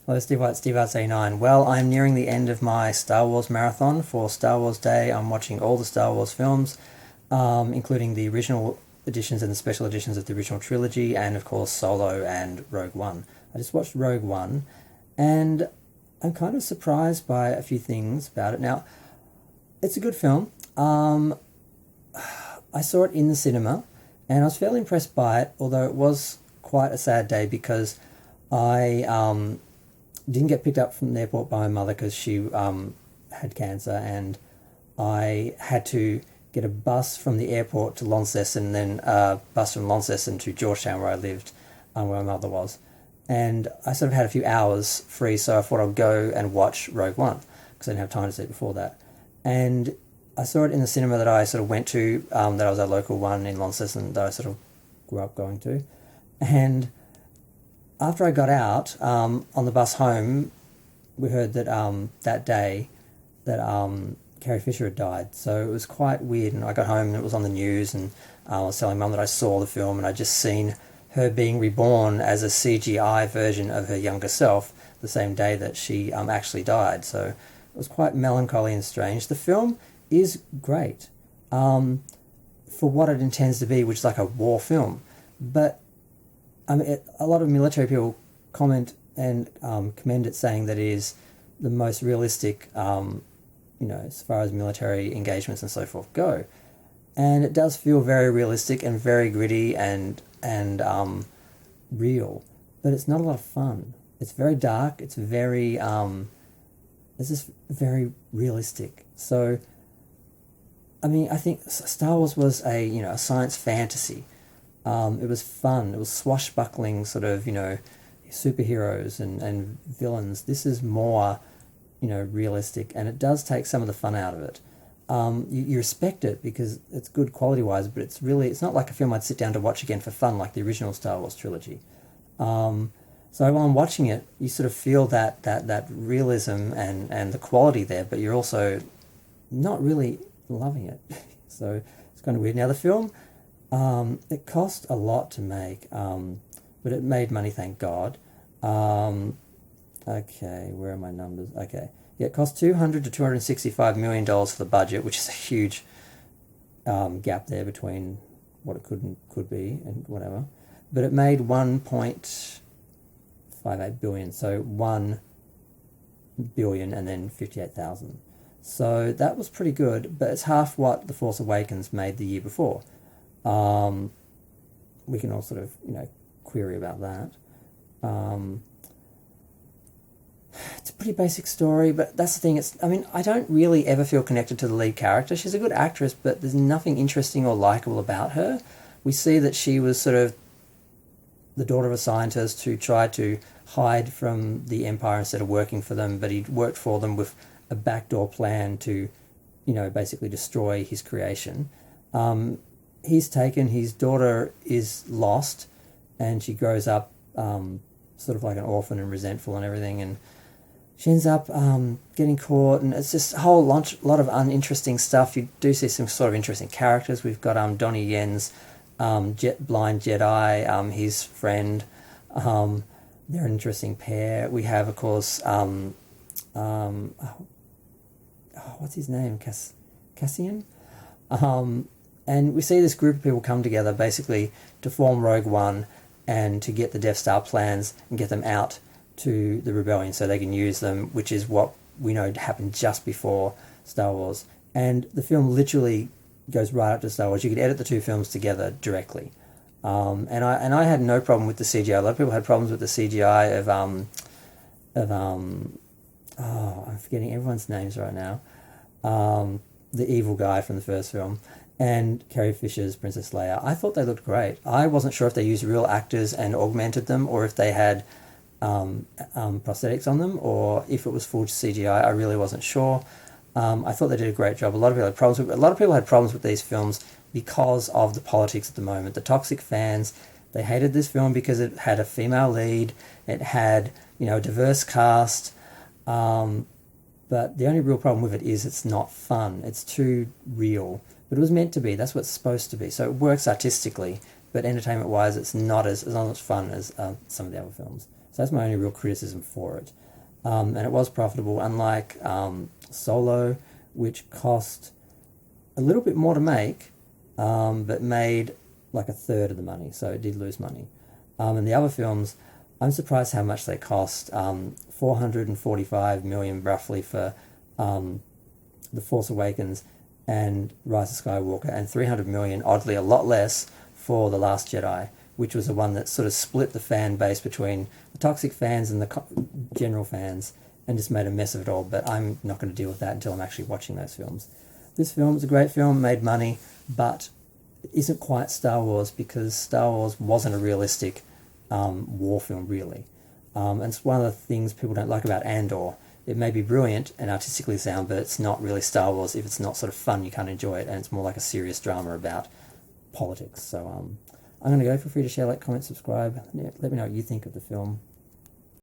Hello, Steve White, Steve Arts 89. Well, I'm nearing the end of my Star Wars marathon for Star Wars Day. I'm watching all the Star Wars films, including the original editions and the special editions of the original trilogy, and of course Solo and Rogue One. I just watched Rogue One, and I'm kind of surprised by a few things about it. Now, it's a good film. I saw it in the cinema, and I was fairly impressed by it, although it was quite a sad day because I didn't get picked up from the airport by my mother because she had cancer, and I had to get a bus from the airport to Launceston, and then a bus from Launceston to Georgetown, where I lived, where my mother was. And I sort of had a few hours free, so I thought I'd go and watch Rogue One because I didn't have time to see it before that. And I saw it in the cinema that I sort of went to, that was our local one in Launceston that I sort of grew up going to. And after I got out, on the bus home, we heard that that day that Carrie Fisher had died. So it was quite weird, and I got home and it was on the news, and I was telling Mum that I saw the film and I'd just seen her being reborn as a CGI version of her younger self the same day that she actually died. So it was quite melancholy and strange. The film is great for what it intends to be, which is like a war film. But a lot of military people comment and commend it, saying that it is the most realistic, as far as military engagements and so forth go. And it does feel very realistic and very gritty and real, but it's not a lot of fun. It's very dark. It's very it's just very realistic. So, I think Star Wars was a science fantasy. It was fun. It was swashbuckling sort of, superheroes and villains. This is more, realistic, and it does take some of the fun out of it. You respect it because it's good quality-wise, but it's not like a film I'd sit down to watch again for fun like the original Star Wars trilogy. So while I'm watching it, you sort of feel that realism and the quality there, but you're also not really loving it. So it's kind of weird. Now, the film, it cost a lot to make, but it made money, thank God. Okay, where are my numbers? Okay. Yeah, it cost $200 to $265 million for the budget, which is a huge gap there between what it could be and whatever. But it made 1.58 billion, so 1 billion and then 58,000. So that was pretty good, but it's half what The Force Awakens made the year before. We can all sort of, query about that. It's a pretty basic story, but that's the thing. I don't really ever feel connected to the lead character. She's a good actress, but there's nothing interesting or likable about her. We see that she was sort of the daughter of a scientist who tried to hide from the Empire instead of working for them, but he worked for them with a backdoor plan to, basically destroy his creation. He's taken, his daughter is lost, and she grows up sort of like an orphan and resentful and everything, and she ends up getting caught, and it's just a whole lot of uninteresting stuff. You do see some sort of interesting characters. We've got Donnie Yen's blind Jedi, his friend. They're an interesting pair. We have, of course, what's his name? Cassian? And we see this group of people come together basically to form Rogue One and to get the Death Star plans and get them out to the rebellion so they can use them, which is what we know happened just before Star Wars. And the film literally goes right up to Star Wars. You could edit the two films together directly. And I had no problem with the CGI. A lot of people had problems with the CGI I'm forgetting everyone's names right now. The evil guy from the first film, and Carrie Fisher's Princess Leia. I thought they looked great. I wasn't sure if they used real actors and augmented them, or if they had prosthetics on them, or if it was full CGI. I really wasn't sure. I thought they did a great job. A lot of people had problems with these films because of the politics at the moment. The toxic fans, they hated this film because it had a female lead, it had a diverse cast, but the only real problem with it is it's not fun. It's too real. But it was meant to be. That's what it's supposed to be. So it works artistically, but entertainment-wise, it's not as fun as some of the other films. So that's my only real criticism for it. And it was profitable, unlike Solo, which cost a little bit more to make, but made like a third of the money, so it did lose money. And the other films, I'm surprised how much they cost. 445 million roughly for The Force Awakens and Rise of Skywalker, and 300 million, oddly a lot less, for The Last Jedi, which was the one that sort of split the fan base between the toxic fans and the general fans, and just made a mess of it all. But I'm not going to deal with that until I'm actually watching those films. This film is a great film, made money, but it isn't quite Star Wars, because Star Wars wasn't a realistic war film, really. And it's one of the things people don't like about Andor. It may be brilliant and artistically sound, but it's not really Star Wars. If it's not sort of fun, you can't enjoy it, and it's more like a serious drama about politics. So I'm going to go. Feel free to share, like, comment, subscribe. Let me know what you think of the film.